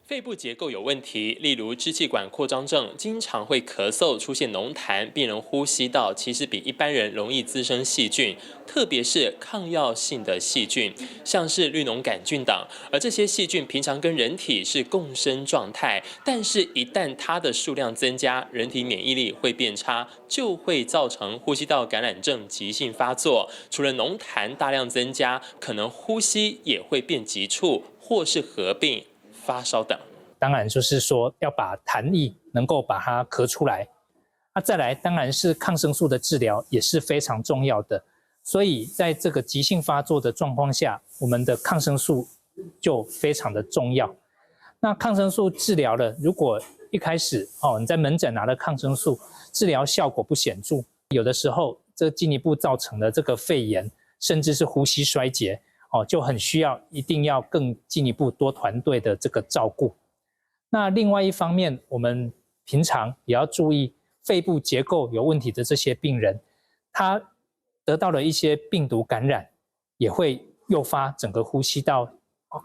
肺部结构有问题，例如支气管扩张症，经常会咳嗽、出现浓痰，病人呼吸道其实比一般人容易滋生细菌，特别是抗药性的细菌，像是绿脓杆菌等。而这些细菌平常跟人体是共生状态，但是一旦它的数量增加，人体免疫力会变差，就会造成呼吸道感染症急性发作。除了浓痰大量增加，可能呼吸也会变急促，或是合并发烧等。当然就是说要把痰液能够把它咳出来。再来当然是抗生素的治疗也是非常重要的。所以在这个急性发作的状况下，我们的抗生素就非常的重要。那抗生素治疗了，如果一开始你在门诊拿了抗生素，治疗效果不显著，有的时候这进一步造成了这个肺炎，甚至是呼吸衰竭，就很需要一定要更进一步多团队的这个照顾。那另外一方面，我们平常也要注意肺部结构有问题的这些病人，他得到了一些病毒感染，也会诱发整个呼吸道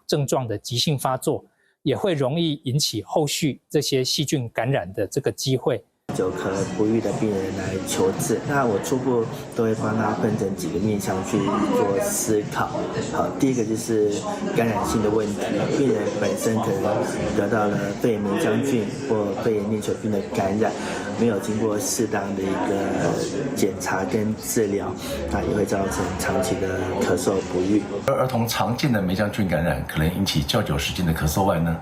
症状的急性发作，也会容易引起后续这些细菌感染的这个机会。久咳不愈的病人来求治，那我初步都会帮他分成几个面向去做思考。好，第一个就是感染性的问题，病人本身可能得到了肺炎门腔菌或肺炎链球菌的感染，没有经过适当的一个检查跟治疗，那也会造成长期的咳嗽不愈。而儿童常见的梅浆菌感染可能引起较久时间的咳嗽外呢，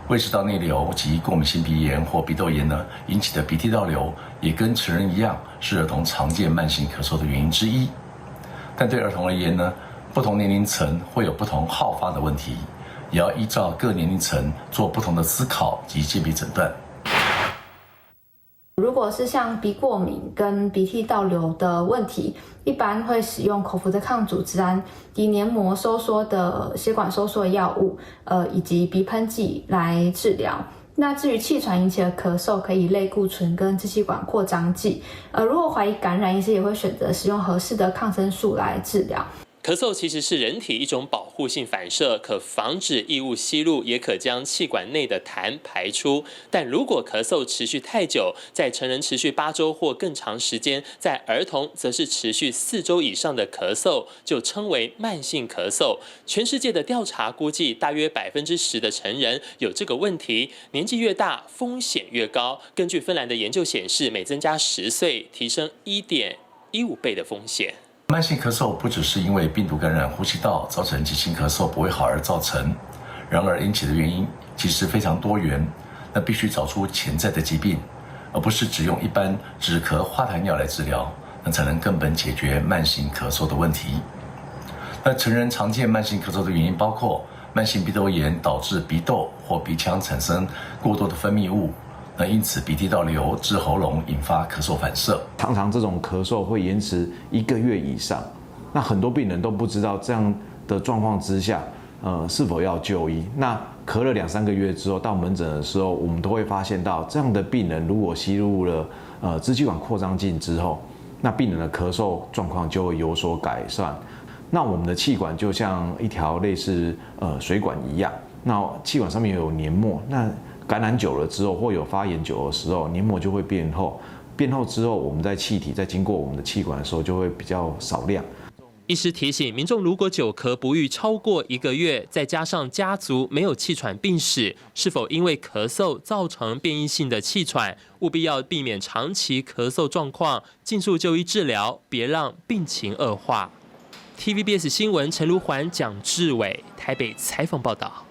胃食道内流及过敏性鼻炎或鼻窦炎呢引起的鼻涕倒流，也跟成人一样是儿童常见慢性咳嗽的原因之一。但对儿童而言呢，不同年龄层会有不同好发的问题，也要依照各年龄层做不同的思考及鉴别诊断。如果是像鼻过敏跟鼻涕倒流的问题，一般会使用口服的抗组织胺、抵黏膜收缩的血管收缩的药物，以及鼻喷剂来治疗。那至于气喘引起的咳嗽，可以类固醇跟支气管扩张剂。如果怀疑感染，医师也会选择使用合适的抗生素来治疗。咳嗽其实是人体一种保护性反射，可防止异物吸入，也可将气管内的痰排出。但如果咳嗽持续太久，在成人持续8周或更长时间，在儿童则是持续4周以上的咳嗽，就称为慢性咳嗽。全世界的调查估计，大约10%的成人有这个问题，年纪越大，风险越高。根据芬兰的研究显示，每增加10岁，提升1.15倍的风险。慢性咳嗽不只是因为病毒感染呼吸道造成急性咳嗽不会好而造成，然而引起的原因其实非常多元，那必须找出潜在的疾病，而不是只用一般止咳化痰药来治疗，那才能根本解决慢性咳嗽的问题。那成人常见慢性咳嗽的原因包括慢性鼻窦炎导致鼻窦或鼻腔产生过多的分泌物，那因此鼻涕倒流至喉咙，引发咳嗽反射。常常这种咳嗽会延迟1个月以上，那很多病人都不知道这样的状况之下，是否要就医。那咳了2-3个月之后，到门诊的时候，我们都会发现到这样的病人如果吸入了支气管扩张剂之后，那病人的咳嗽状况就会有所改善。那我们的气管就像一条类似水管一样，那气管上面有黏膜，那感染久了之后，或有发炎久的时候，黏膜就会变厚。变厚之后，我们在气体在经过我们的气管的时候，就会比较少量。医师提醒民众，如果久咳不愈超过1个月，再加上家族没有气喘病史，是否因为咳嗽造成变异性的气喘，务必要避免长期咳嗽状况，尽速就医治疗，别让病情恶化。TVBS 新闻陈如环、蒋志伟台北采访报道。